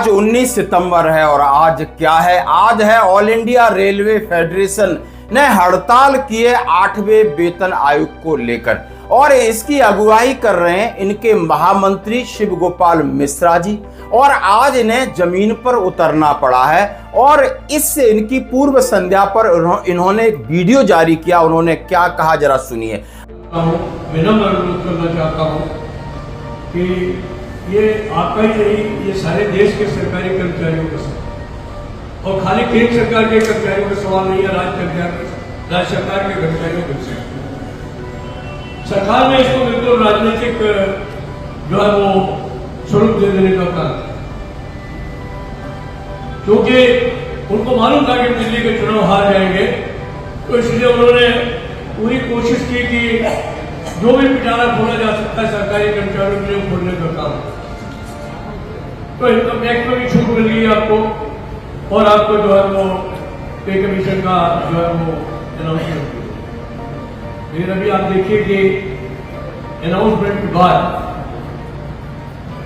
आज 19 सितंबर है और आज क्या है? आज है ऑल इंडिया रेलवे फेडरेशन ने हड़ताल किए 8वें वेतन आयोग को लेकर और इसकी अगुवाई कर रहे हैं इनके महामंत्री शिव गोपाल मिश्रा जी। और आज इन्हें जमीन पर उतरना पड़ा है और इससे इनकी पूर्व संध्या पर इन्होंने एक वीडियो जारी किया। उन्होंने क्या कहा, जरा सुनिए। विनम्र अनुरोध करना चाहता हूँ कि ये आपका ही नहीं, ये सारे देश के सरकारी कर्मचारियों का सवाल और खाली केंद्र सरकार के कर्मचारियों का सवाल नहीं है, राज्य सरकार के कर्मचारियों का सवाल। सरकार ने इसको बिल्कुल राजनीतिक जो है वो स्वरूप दे देने का काम, क्योंकि उनको मालूम था कि दिल्ली के चुनाव हार जाएंगे, तो इसलिए उन्होंने पूरी कोशिश की कि जो भी पिटारा खोला जा सकता है सरकारी कर्मचारियों के लिए खोलने का काम। तो इनकम टैक्स में भी छूट मिल गई आपको और आपको जो है वो पे कमीशन का जो है वो अनाउंसमेंट। लेकिन अभी आप देखिए कि अनाउंसमेंट के बाद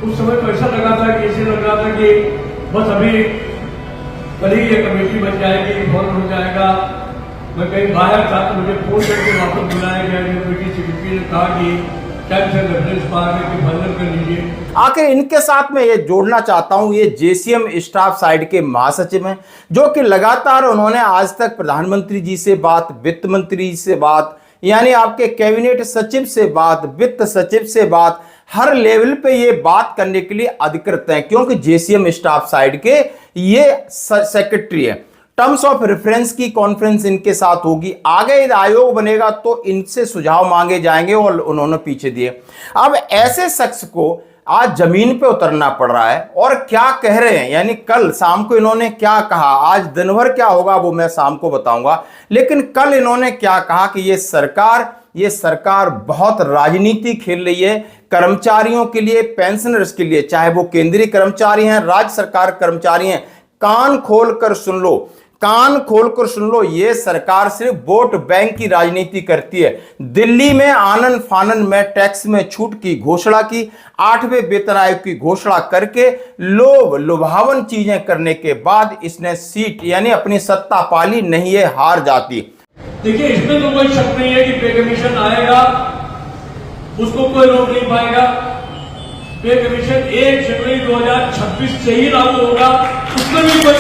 उस समय तो ऐसा लगा था कि ऐसे लग रहा था कि बस अभी कल ही ये कमेटी बन जाएगी, फॉर्म हो जाएगा। मैं कहीं बाहर था तो मुझे फोन करके वापस बुलाया गया, कमेटी सेक्रेटरी ने कहा कि कर लीजिए। आखिर इनके साथ में ये जोड़ना चाहता हूं, ये जेसीएम स्टाफ साइड के महासचिव हैं जो कि लगातार उन्होंने आज तक प्रधानमंत्री जी से बात, वित्त मंत्री से बात, यानी आपके कैबिनेट सचिव से बात, वित्त सचिव से बात, हर लेवल पे ये बात करने के लिए अधिकृत हैं, क्योंकि जेसीएम स्टाफ साइड के ये सेक्रेटरी है। टर्म्स ऑफ रेफरेंस की कॉन्फ्रेंस इनके साथ होगी, आगे आयोग बनेगा तो इनसे सुझाव मांगे जाएंगे और उन्होंने पीछे दिए। अब ऐसे शख्स को आज जमीन पे उतरना पड़ रहा है और क्या कह रहे हैं, यानी कल शाम को इन्होंने क्या कहा, आज दिन भर क्या होगा वो मैं शाम को बताऊंगा, लेकिन कल इन्होंने क्या कहा कि ये सरकार बहुत राजनीति खेल रही है कर्मचारियों के लिए, पेंशनर्स के लिए, चाहे वो केंद्रीय कर्मचारी हैं, राज्य सरकार कर्मचारी हैं। कान खोलकर सुन लो, कान खोलकर सुन लो, ये सरकार सिर्फ वोट बैंक की राजनीति करती है। दिल्ली में आनन फानन में टैक्स में छूट की घोषणा की, 8वें वेतन आयोग की घोषणा करके लुभावन चीजें करने के बाद इसने सीट यानी अपनी सत्ता पाली, नहीं है हार जाती। देखिए, इसमें तो कोई शक नहीं है कि पे कमीशन आएगा, उसको कोई रोक नहीं पाएगा। पे कमीशन 1 जनवरी 2026 से ही लागू होगा, उसमें भी कोई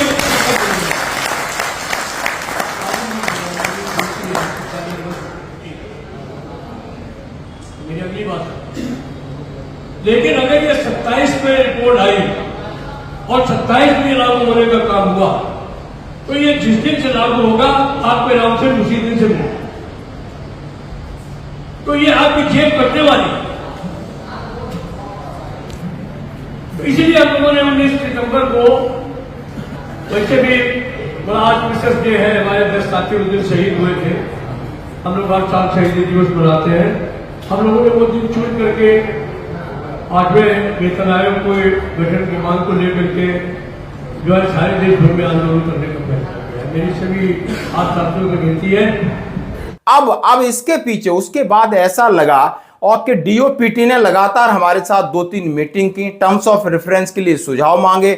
मेरी अगली बात। लेकिन अगर ये 27 पे रिपोर्ट आई और 27 में लागू होने का काम हुआ तो ये जिस दिन से लागू होगा आपके नाम से उसी दिन से मिलेगा, तो ये आपकी जेब कटने वाली। तो इसीलिए हम लोगों ने 19 सितंबर को, वैसे भी बड़ा आज विशेष डे है, हमारे 10 साथी उस दिन शहीद हुए थे। हम लोग हर साल शहीदी दिवस मनाते हैं। हम लोगों ने वो दिन चुन करके 8वें वेतन आयोग को गठन की मांग को लेकर के जो है सारे देश भर में आंदोलन करने का फैसला किया। मेरी सभी आज साथियों को विनती है। अब इसके पीछे उसके बाद ऐसा लगा और कि डीओपीटी ने लगातार हमारे साथ 2-3 मीटिंग की, टर्म्स ऑफ रेफरेंस के लिए सुझाव मांगे,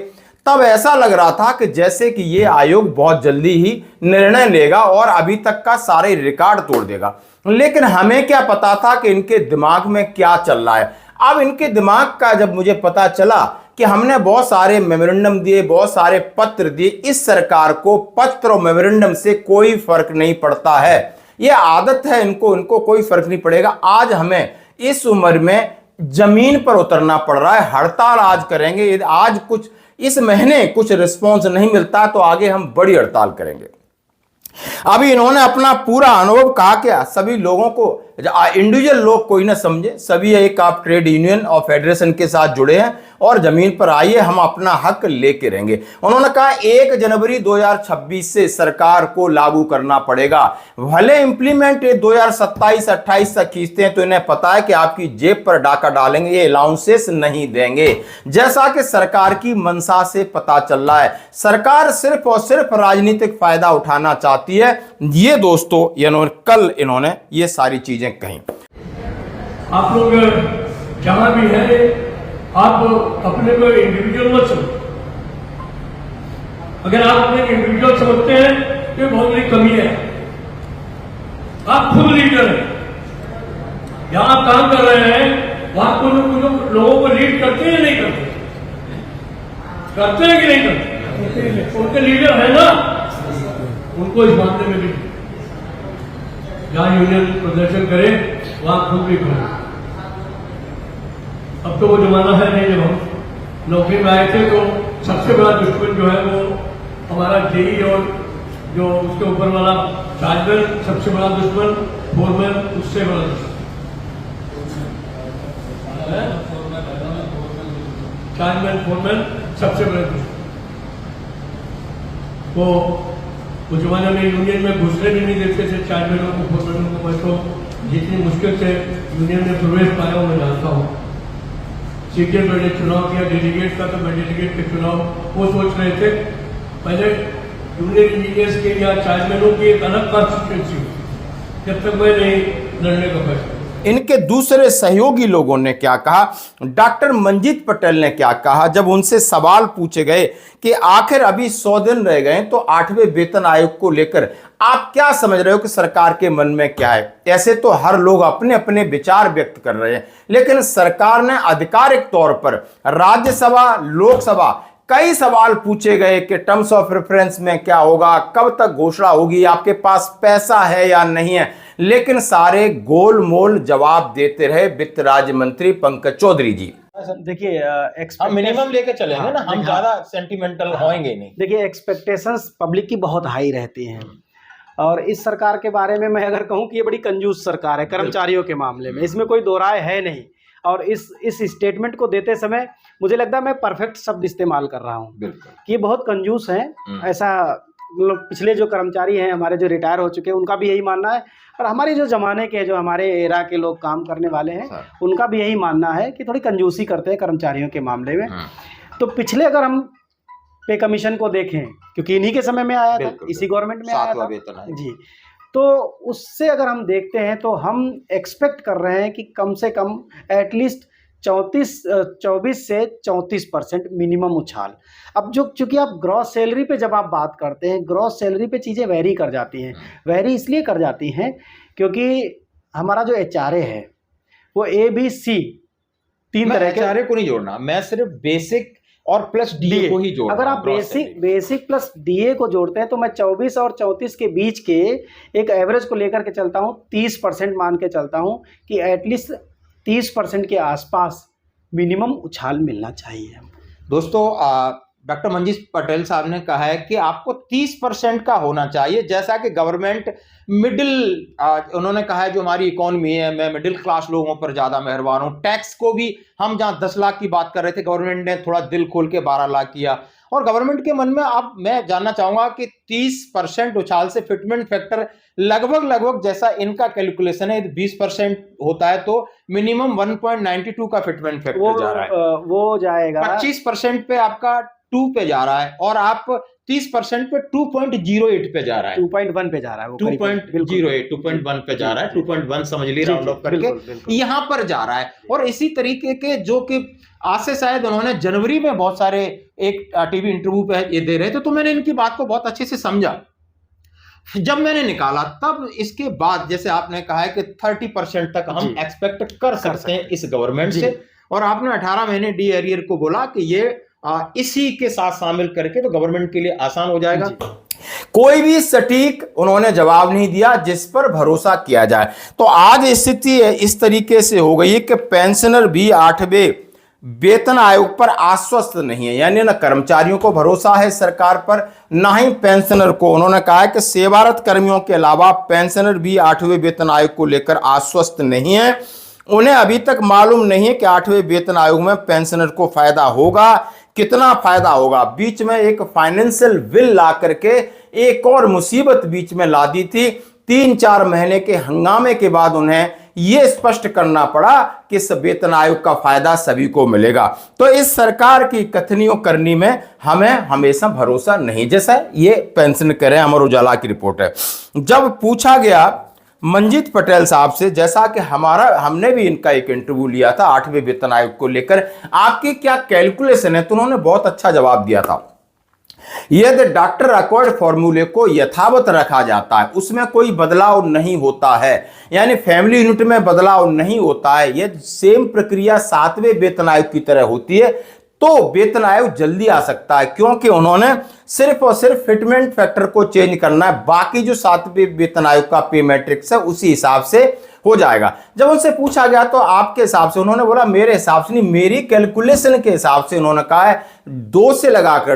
तब ऐसा लग रहा था कि जैसे कि ये आयोग बहुत जल्दी ही निर्णय लेगा और अभी तक का सारे रिकॉर्ड तोड़ देगा। लेकिन हमें क्या पता था कि इनके दिमाग में क्या चल रहा है। अब इनके दिमाग का जब मुझे पता चला कि हमने बहुत सारे मेमोरेंडम दिए, बहुत सारे पत्र दिए, इस सरकार को पत्र और मेमोरेंडम से कोई फर्क नहीं पड़ता है। ये आदत है इनको कोई फर्क नहीं पड़ेगा। आज हमें इस उम्र में जमीन पर उतरना पड़ रहा है, हड़ताल आज करेंगे। आज कुछ इस महीने कुछ रिस्पॉन्स नहीं मिलता तो आगे हम बड़ी हड़ताल करेंगे। अभी इन्होंने अपना पूरा अनुभव कहा क्या सभी लोगों को, इंडिविजुअल लोग कोई ना समझे, सभी एक आप ट्रेड यूनियन और फेडरेशन के साथ जुड़े हैं और जमीन पर आइए, हम अपना हक लेके रहेंगे। उन्होंने कहा 1 जनवरी 2026 से सरकार को लागू करना पड़ेगा, भले इंप्लीमेंट 2027-28 तक खींचते हैं तो इन्हें पता है कि आपकी जेब पर डाका डालेंगे, ये अलाउंसेस नहीं देंगे, जैसा कि सरकार की मंशा से पता चल रहा है। सरकार सिर्फ और सिर्फ राजनीतिक फायदा उठाना चाहती है। ये दोस्तों कल इन्होंने ये सारी चीजें कहीं। आप लोग जहां भी हैं, आप अपने को इंडिविजुअल मत समझो, अगर आप अपने इंडिविजुअल समझते हैं तो ये बहुत बड़ी कमी है। आप खुद लीडर हैं, जहां आप काम कर रहे हैं वहां कुछ लोगों को लीड करते हैं या नहीं करते? करते हैं कि नहीं करते? उनके लीडर है ना, उनको इस मामले में भी जहां यूनियन प्रदर्शन करे वहां खुद भी करें। अब तो वो जमाना है नहीं, जब हम नौकरी में आए थे तो सबसे बड़ा दुश्मन जो है वो हमारा जेई और जो उसके ऊपर वाला चार्जर सबसे बड़ा दुश्मन, फोरमैन उससे बड़ा दुश्मन, चार्जमैन फोरमैन सबसे बड़ा दुश्मन। वो उस जमाने में यूनियन में घुसने भी नहीं देते थे चार्जमैनों को, फोरमैनों को। मैं तो जितनी मुश्किल से यूनियन में प्रवेश पाया हूं मैं जानता हूं। सीनियर मैंने चुनाव किया डेलीगेट का, तो मैं डेलीगेट के चुनाव वो सोच रहे थे पहले यूनियन इंजीनियर्स के या चार्जमैनों की एक अलग कॉन्स्टिट्यूंसी, जब तक मैं नहीं लड़ने का फैसला। इनके दूसरे सहयोगी लोगों ने क्या कहा, डॉक्टर मंजीत पटेल ने क्या कहा जब उनसे सवाल पूछे गए कि आखिर अभी 100 दिन रह गए तो 8वें वेतन आयोग को लेकर आप क्या समझ रहे हो कि सरकार के मन में क्या है। ऐसे तो हर लोग अपने अपने विचार व्यक्त कर रहे हैं, लेकिन सरकार ने आधिकारिक तौर पर राज्यसभा, लोकसभा कई सवाल पूछे गए कि टर्म्स ऑफ रेफरेंस में क्या होगा, कब तक घोषणा होगी, आपके पास पैसा है या नहीं है, लेकिन सारे गोलमोल जवाब देते रहे वित्त राज्य मंत्री पंकज चौधरी जी। देखिए हम मिनिमम लेके चलेंगे ना, हम ज्यादा सेंटिमेंटल होएंगे नहीं। देखिए एक्सपेक्टेशंस पब्लिक की बहुत हाई रहती हैं, और इस सरकार के बारे में मैं अगर कहूं कि ये बड़ी कंजूस सरकार है कर्मचारियों के मामले में, इसमें कोई दो राय है नहीं। और इस स्टेटमेंट को देते समय मुझे लगता है मैं परफेक्ट शब्द इस्तेमाल कर रहा हूँ कि ये बहुत कंजूस हैं। ऐसा मतलब पिछले जो कर्मचारी हैं हमारे, जो रिटायर हो चुके हैं, उनका भी यही मानना है, और हमारे जो ज़माने के, जो हमारे एरा के लोग काम करने वाले हैं, उनका भी यही मानना है कि थोड़ी कंजूसी करते हैं कर्मचारियों के मामले में। तो पिछले अगर हम पे कमीशन को देखें, क्योंकि इन्हीं के समय में आया था, इसी गवर्नमेंट में आया था जी, तो उससे अगर हम देखते हैं तो हम एक्सपेक्ट कर रहे हैं कि कम से कम एटलीस्ट 24 से 34% मिनिमम उछाल। अब जो चूंकि आप ग्रॉस सैलरी पे जब आप बात करते हैं, ग्रॉस सैलरी पे चीज़ें वेरी कर जाती हैं। वेरी इसलिए कर जाती हैं क्योंकि हमारा जो HRA है वो ABC 3 तरह के। HRA को नहीं जोड़ना, मैं सिर्फ बेसिक और प्लस डीए को ही जोड़। अगर आप बेसिक प्लस डीए को जोड़ते हैं तो मैं 24 और 34 के बीच के एक एवरेज को लेकर के चलता हूं, 30% मान के चलता हूं कि एटलीस्ट 30% के आसपास मिनिमम उछाल मिलना चाहिए। दोस्तों डॉक्टर मंजीत पटेल साहब ने कहा है कि आपको 30% का होना चाहिए, जैसा कि गवर्नमेंट मिडिल, उन्होंने कहा है जो हमारी इकोनॉमी है, मैं मिडिल क्लास लोगों पर ज़्यादा मेहरबान हूँ। टैक्स को भी हम जहाँ 10 लाख की बात कर रहे थे, गवर्नमेंट ने थोड़ा दिल खोल के 12 लाख किया। और गवर्नमेंट के मन में अब मैं जानना चाहूँगा कि 30% उछाल से फिटमेंट फैक्टर लगभग जैसा इनका कैलकुलेशन है 20% होता है, तो मिनिमम 1.92 का फिटमेंट फैक्टर जा रहा है, वो जाएगा 25% पे आपका 2 पे जा रहा है, और आप 30% पे 2.08 पे जा रहा है, 2.1 पे जा रहा है, 2.1 पे जा रहा है, 2.1 समझ लीजिए राउंड ऑफ करके यहाँ पर जा रहा है। और इसी तरीके के जो कि आज से शायद उन्होंने जनवरी में बहुत सारे एक टीवी इंटरव्यू पे ये दे रहे थे, तो मैंने इनकी बात को बहुत अच्छे से समझा। जब मैंने निकाला तब इसके बाद जैसे आपने कहा है कि 30% तक हम एक्सपेक्ट कर सकते हैं इस गवर्नमेंट से, और आपने 18 महीने डी एरियर को बोला कि ये इसी के साथ शामिल करके तो गवर्नमेंट के लिए आसान हो जाएगा। कोई भी सटीक उन्होंने जवाब नहीं दिया जिस पर भरोसा किया जाए। तो आज स्थिति इस तरीके से हो गई है कि पेंशनर भी 8वें वेतन आयोग पर आश्वस्त नहीं है, यानी ना कर्मचारियों को भरोसा है सरकार पर, ना ही पेंशनर को। उन्होंने कहा है कि सेवारत कर्मियों के अलावा पेंशनर भी 8वें वेतन आयोग को लेकर आश्वस्त नहीं है। उन्हें अभी तक मालूम नहीं है कि 8वें वेतन आयोग में पेंशनर को फायदा होगा, कितना फायदा होगा। बीच में एक फाइनेंशियल बिल ला करके एक और मुसीबत बीच में ला दी थी। 3-4 महीने के हंगामे के बाद उन्हें यह स्पष्ट करना पड़ा कि इस वेतन आयोग का फायदा सभी को मिलेगा। तो इस सरकार की कथनियों करनी में हमें हमेशा भरोसा नहीं, जैसा ये पेंशन करें। अमर उजाला की रिपोर्ट है। जब पूछा गया मंजीत पटेल साहब से, जैसा कि हमने भी इनका एक इंटरव्यू लिया था 8वें वेतन आयोग को लेकर, आपकी क्या कैलकुलेशन है, तो उन्होंने बहुत अच्छा जवाब दिया था। यदि डॉक्टर अकॉर्ड फॉर्मूले को यथावत रखा जाता है, उसमें कोई बदलाव नहीं होता है, यानी फैमिली यूनिट में बदलाव नहीं होता है, यदि सेम प्रक्रिया 7वें वेतन आयोग की तरह होती है तो वेतन आयोग जल्दी आ सकता है, क्योंकि उन्होंने सिर्फ और सिर्फ फिटमेंट फैक्टर को चेंज करना है। बाकी जो 7वें वेतन आयोग का पे मैट्रिक्स है उसी हिसाब से हो जाएगा। जब उनसे पूछा गया तो आपके हिसाब से, उन्होंने बोला मेरे हिसाब से नहीं, मेरी कैलकुलेशन के हिसाब से। उन्होंने कहा है 2 से लगाकर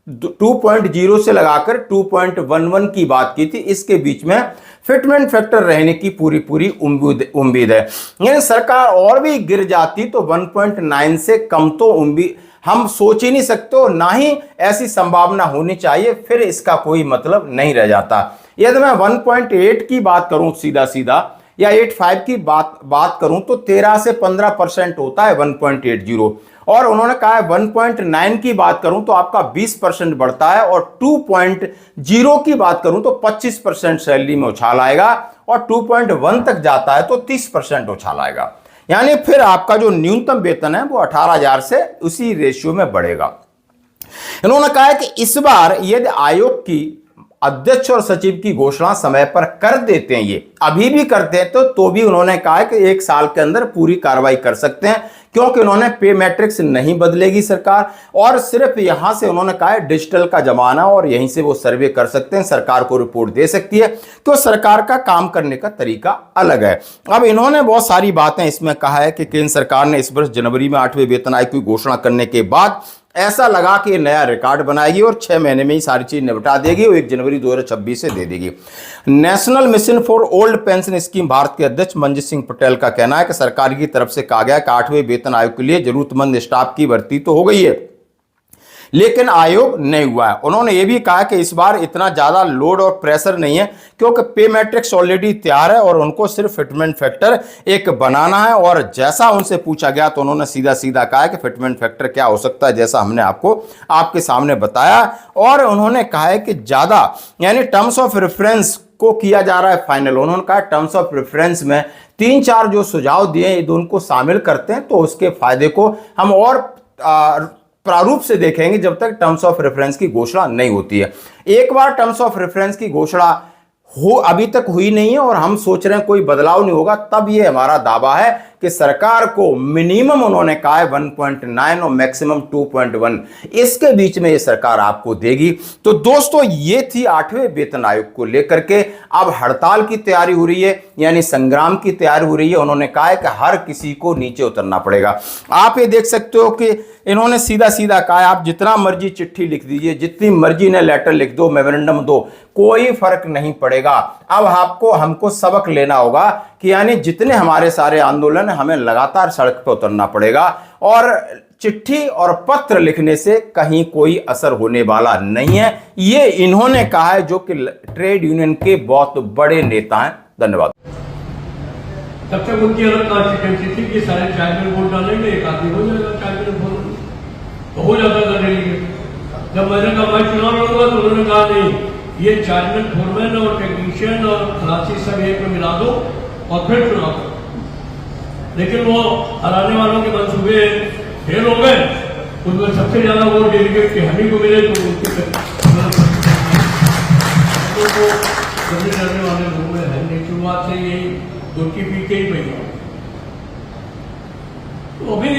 2.0 से लगाकर 2.11 की बात की थी, इसके बीच में फिटमेंट फैक्टर रहने की पूरी उम्मीद है। यानी सरकार और भी गिर जाती तो 1.9 से कम तो उम्मीद हम सोच ही नहीं सकते, और ना ही ऐसी संभावना होनी चाहिए, फिर इसका कोई मतलब नहीं रह जाता। यदि मैं 1.8 की बात करूं सीधा या 85 की बात करूं तो 13 से 15% होता है 1.80, और उन्होंने कहा है 1.9 की बात करूं तो आपका 20% बढ़ता है, और 2.0 की बात करूं तो 25% सैलरी में उछाल आएगा, और 2.1 तक जाता है तो 30% उछाल आएगा। यानी फिर आपका जो न्यूनतम वेतन है वो 18,000 से उसी रेशियो में बढ़ेगा। इन्होंने कहा है कि इस बार यदि आयोग की अध्यक्ष और सचिव की घोषणा समय पर कर देते हैं, ये अभी भी करते हैं तो भी उन्होंने कहा है कि 1 साल के अंदर पूरी कार्रवाई कर सकते हैं, क्योंकि उन्होंने पे मैट्रिक्स नहीं बदलेगी सरकार, और सिर्फ यहां से उन्होंने कहा है डिजिटल का जमाना और यहीं से वो सर्वे कर सकते हैं, सरकार को रिपोर्ट दे सकती है, तो सरकार का काम करने का तरीका अलग है। अब इन्होंने बहुत सारी बातें इसमें कहा है कि केंद्र सरकार ने इस वर्ष जनवरी में 8वें वेतन आयोग की घोषणा करने के बाद ऐसा लगा कि नया रिकॉर्ड बनाएगी और 6 महीने में ही सारी चीज निपटा देगी और 1 जनवरी 2026 से दे देगी। National mission for old pension scheme Bharat के अध्यक्ष मंजीत सिंह पटेल का कहना है कि सरकार की तरफ से कहा गया कि 8वें वेतन आयोग के लिए जरूरतमंद स्टाफ की भर्ती तो हो गई है, लेकिन आयोग नहीं हुआ है। उन्होंने यह भी कहा कि इस बार इतना ज्यादा लोड और प्रेशर नहीं है, क्योंकि पे मैट्रिक्स ऑलरेडी तैयार है और उनको सिर्फ फिटमेंट फैक्टर एक बनाना है। और जैसा उनसे पूछा गया तो उन्होंने सीधा कहा कि फिटमेंट फैक्टर क्या हो सकता है, जैसा हमने आपके सामने बताया। और उन्होंने कहा है कि ज्यादा यानी टर्म्स ऑफ रेफरेंस को किया जा रहा है फाइनल। उन्होंने कहा टर्म्स ऑफ रेफरेंस में 3-4 जो सुझाव दिए यदि उनको शामिल करते हैं तो उसके फायदे को हम और प्रारूप से देखेंगे, जब तक टर्म्स ऑफ रेफरेंस की घोषणा नहीं होती है। एक बार टर्म्स ऑफ रेफरेंस की घोषणा अभी तक हुई नहीं है और हम सोच रहे हैं कोई बदलाव नहीं होगा, तब ये हमारा दावा है कि सरकार को मिनिमम उन्होंने कहा है 1.9 और मैक्सिमम 2.1, इसके बीच में ये सरकार आपको देगी। तो दोस्तों ये थी 8वें वेतन आयोग को लेकर के। अब हड़ताल की तैयारी हो रही है, यानी संग्राम की तैयारी हो रही है। उन्होंने कहा है कि हर किसी को नीचे उतरना पड़ेगा। आप ये देख सकते हो कि इन्होंने सीधा कहा है आप जितना मर्जी चिट्ठी लिख दीजिए, जितनी मर्जी ने लेटर लिख दो, मेमोरेंडम दो, कोई फर्क नहीं पड़ेगा। अब हमको सबक लेना होगा कि यानी जितने हमारे सारे आंदोलन हमें लगातार सड़क पर उतरना पड़ेगा, और चिट्ठी और पत्र लिखने से कहीं कोई असर होने वाला नहीं है। ये इन्होंने कहा है, जो कि ट्रेड यूनियन के बहुत बड़े नेता हैं। धन्यवाद। तब तक उनकी अलग कॉन्स्टिट्यूंसी थी कि सारे ट्राइबल वोट डालेंगे, एक आदमी हो जाएगा ट्राइबल वोट, तो हो जाता था दिल्ली में। जब मैंने कहा मैं चुनाव लड़ूंगा तो उन्होंने कहा नहीं, ये चार्जमेंट फोरमैन और टेक्नीशियन और खलासी सब एक में मिला दो और फिर चुनाव करो। लेकिन वो हराने वालों के मंसूबे फेल हो गए। उनमें सबसे ज्यादा वोट डेलीगेट के हमी को मिले, तो उनके लड़ने वाले लोगों में है नहीं। शुरुआत से यही उनकी पीछे ही पड़ी। तो अभी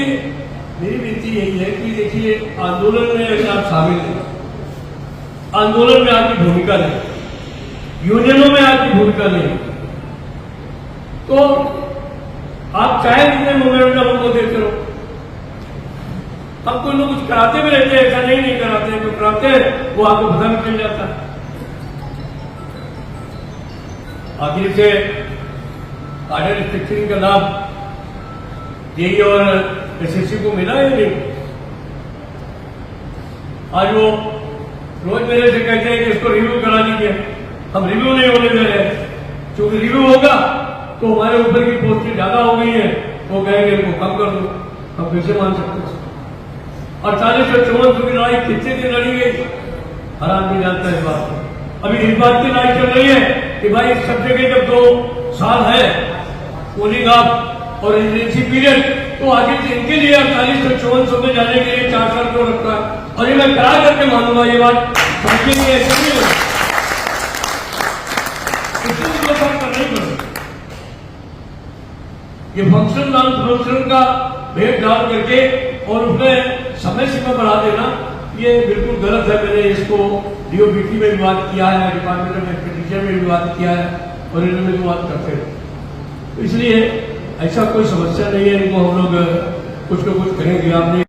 मेरी विनती यही है कि देखिए, आंदोलन में अगर आप शामिल हैं, आंदोलन में आपकी भूमिका नहीं, यूनियनों में आपकी भूमिका नहीं, तो आप चाहे जितने मोमेंटम उनको देते रहो। अब कोई लोग कुछ कराते भी रहते हैं, ऐसा नहीं कराते हैं, जो कराते हैं वो आपको पता भी चल जाता है। आखिर से आर्डर रिस्ट्रिक्शन का लाभ यही और एसएससी को मिला या नहीं? आज वो रोज मेरे से कहते हैं कि इसको रिव्यू करा दीजिए। हम रिव्यू नहीं होने दे रहे, क्योंकि रिव्यू होगा तो हमारे ऊपर की पोस्टें ज्यादा हो गई हैं, तो कहेंगे इनको कम कर दो। हम कैसे मान सकते हैं? 48 और 54 की लड़ाई कितने दिन लड़ी गई, हर आदमी जानता है इस बात को। अभी इस बात की लड़ाई चल रही है कि भाई सब जगह जब 2 साल है कूलिंग ऑफ और रेजिडेंसी पीरियड, तो आगे से इनके लिए 4854 में जाने के लिए 4 साल क्यों रखा है? और ये मैं करा करके मानूंगा ये बात समझे नहीं ऐसा नहीं होगा। इसलिए ये बात करना ही पड़ेगा। ये फंक्शन नॉन फंक्शन का भेद डाल करके और उसमें समय सीमा बढ़ा देना ये बिल्कुल गलत है। मैंने इसको डीओपीटी में भी बात किया है, डिपार्टमेंट ऑफ एक्सपेंडिचर में भी बात किया है और इन्होंने भी बात करते हैं। इसलिए ऐसा कोई समस्या नहीं है, इनको हम लोग कुछ न कुछ करेंगे। आपने